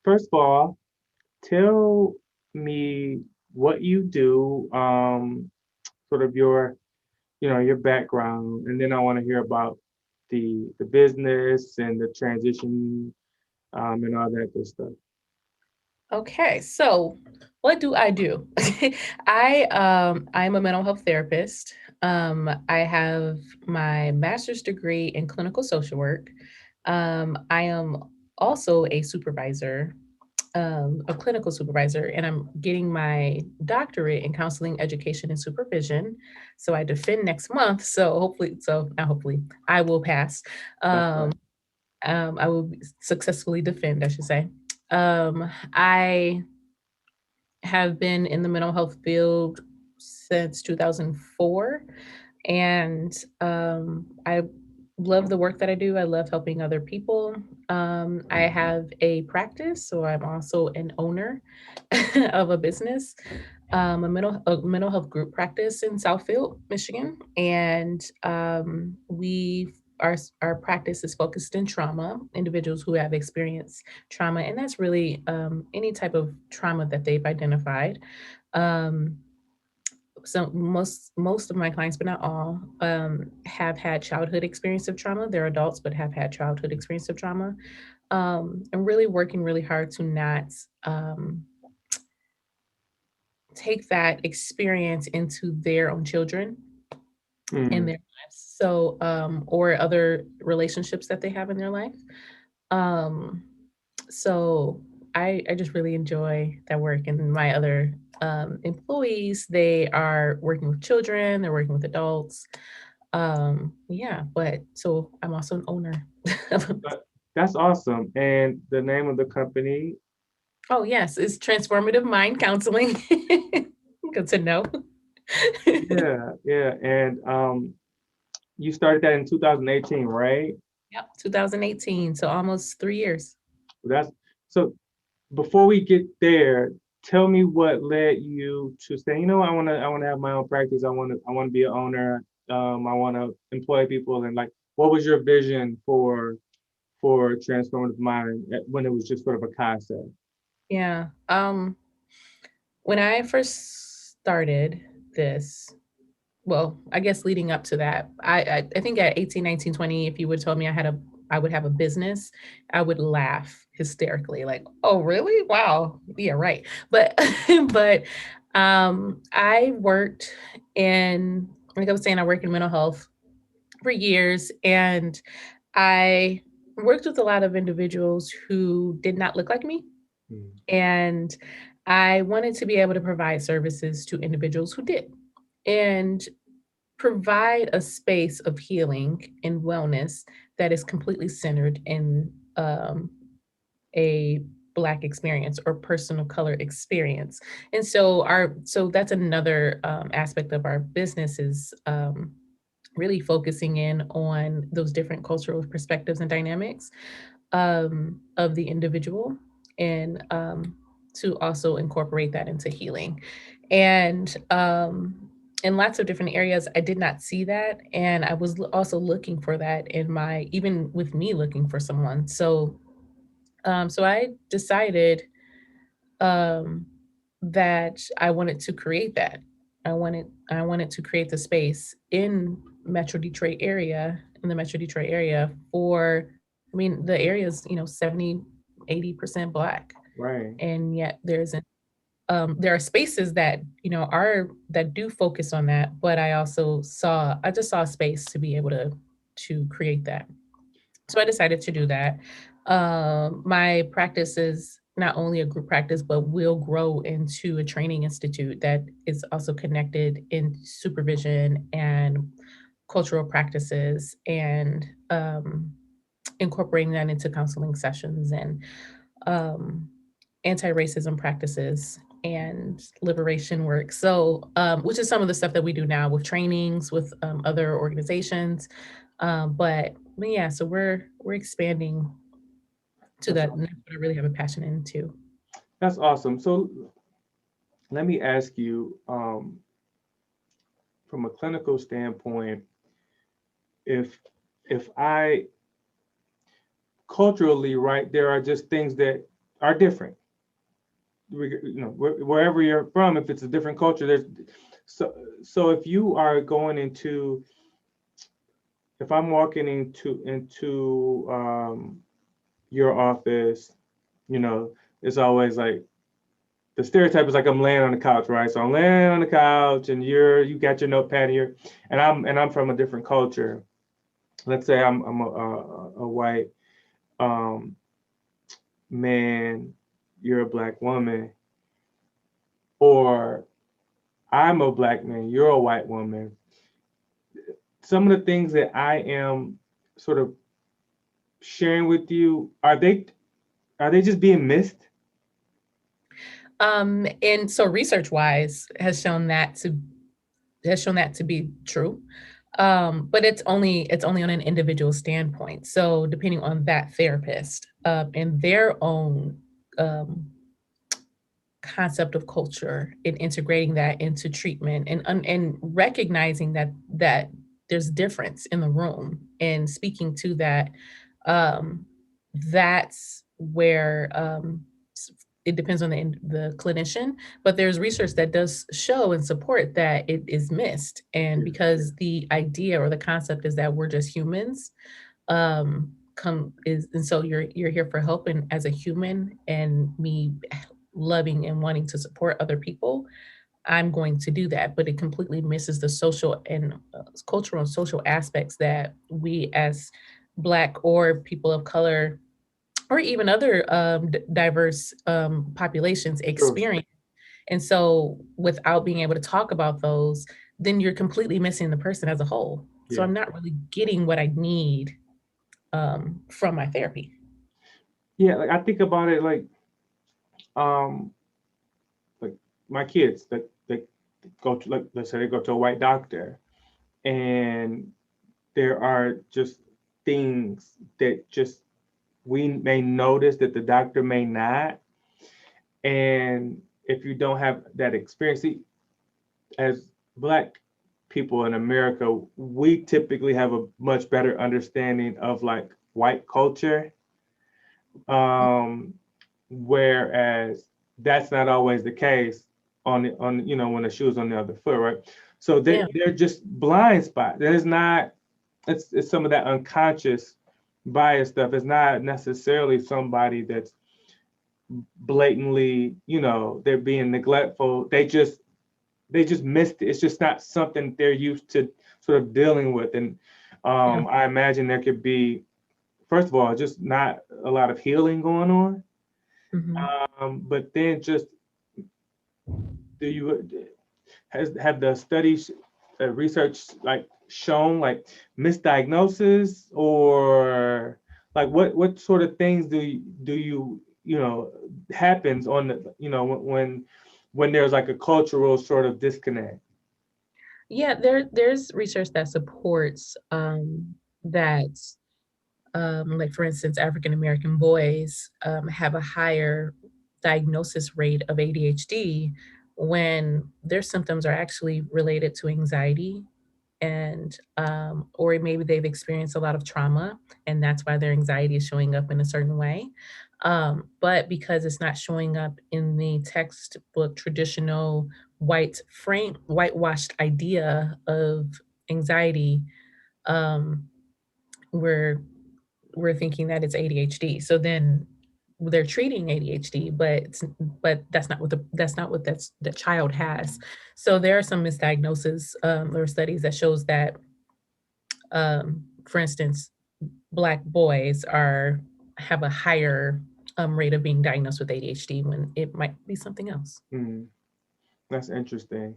first of all, tell me what you do, sort of your, your background, and then I want to hear about the business and the transition, and all that good stuff. Okay, so what do I do? I'm a mental health therapist. I have my master's degree in clinical social work. I am also a supervisor, a clinical supervisor, and I'm getting my doctorate in counseling, education, and supervision. So I defend next month. So hopefully, so not hopefully, I will pass. That's Um, right. I will successfully defend, I should say. I have been in the mental health field since 2004, and I love the work that I do. I love helping other people. I have a practice, so I'm also an owner of a business, a mental health group practice in Southfield, Michigan, and our practice is focused in trauma, individuals who have experienced trauma, and that's really any type of trauma that they've identified. Um, so most of my clients, but not all, have had childhood experience of trauma. They're adults, but have had childhood experience of trauma. I'm really working really hard to not um, take that experience into their own children in Mm, their lives. So, or other relationships that they have in their life. Um, so I just really enjoy that work. And my other employees, they are working with children, they're working with adults. Yeah, but so I'm also an owner. but that's awesome. And the name of the company? Oh yes, it's Transformative Mind Counseling. Good to know. Yeah, yeah. And you started that in 2018, right? Yep, 2018, so almost 3 years. That's so. Before we get there, tell me what led you to say, I want to have my own practice. I want to be an owner. I want to employ people, and like, what was your vision for transformative mind when it was just sort of a concept? Yeah. When I first started this, well, I guess leading up to that, I think at 18, 19, 20, if you would told me I would have a business, I would laugh hysterically, like, oh really? Wow. Yeah, right. But but I worked in, like I was saying, I work in mental health for years, and I worked with a lot of individuals who did not look like me, Mm, and I wanted to be able to provide services to individuals who did, and provide a space of healing and wellness that is completely centered in a Black experience or person of color experience. And so that's another aspect of our business is really focusing in on those different cultural perspectives and dynamics of the individual, and to also incorporate that into healing. And in lots of different areas, I did not see that. And I was also looking for that in my, even with me looking for someone. So I decided um, that I wanted to create that. I wanted to create the space in Metro Detroit area, in the Metro Detroit area for, I mean, the area is, 70, 80% Black. right. And yet there are spaces that, that do focus on that. But I just saw a space to be able to create that. So I decided to do that. My practice is not only a group practice, but will grow into a training institute that is also connected in supervision and cultural practices, and incorporating that into counseling sessions and um, anti-racism practices and liberation work. So, which is some of the stuff that we do now with trainings with other organizations. But yeah, so we're expanding to That's that. And awesome. that's what I really have a passion into. That's awesome. So let me ask you, from a clinical standpoint, if if I culturally, right, there are just things that are different. Wherever you're from, if it's a different culture, there's so so if you are going into if I'm walking into your office, you know, it's always like the stereotype is like I'm laying on the couch, right? So I'm laying on the couch and you got your notepad here, and I'm from a different culture. Let's say I'm a white um, man, you're a black woman, or I'm a black man, you're a white woman. Some of the things that I am sort of sharing with you, are they just being missed? And so research wise has shown that to be true. But it's only on an individual standpoint. So depending on that therapist and their own um, concept of culture and integrating that into treatment and recognizing that there's difference in the room and speaking to that, um, that's where it depends on the clinician, but there's research that does show and support that it is missed. And Yeah, because the idea or the concept is that we're just humans, come is and so you're here for help and as a human and me loving and wanting to support other people, I'm going to do that. But it completely misses the social and cultural and social aspects that we as Black or people of color or even other diverse populations true. experience. And so without being able to talk about those, then you're completely missing the person as a whole. So Yeah, I'm not really getting what I need from my therapy. yeah. Like I think about it um like my kids that go to, like, let's say they go to a white doctor, and there are just things that just we may notice that the doctor may not. And if you don't have that experience, see, as Black people in America, we typically have a much better understanding of like white culture, um, whereas that's not always the case on when the shoe's on the other foot, right? So Yeah. they're just blind spot. There's not it's some of that unconscious bias stuff. It's not necessarily somebody that's blatantly, they're being neglectful. They just missed it. It's just not something they're used to sort of dealing with. And Yeah. I imagine there could be, first of all, just not a lot of healing going on. Mhm. But then just do you have the studies, research like shown like misdiagnosis, or like what sort of things do you happens on the when there's like a cultural sort of disconnect? Yeah, there's research that supports that like for instance, African American boys have a higher diagnosis rate of ADHD when their symptoms are actually related to anxiety and or maybe they've experienced a lot of trauma and that's why their anxiety is showing up in a certain way. But because it's not showing up in the textbook traditional whitewashed idea of anxiety, um, we're we're thinking that it's ADHD. So then they're treating ADHD, but that's not what the child has. So there are some misdiagnoses or studies that shows that, for instance, Black boys are have a higher rate of being diagnosed with ADHD when it might be something else. Hmm, that's interesting.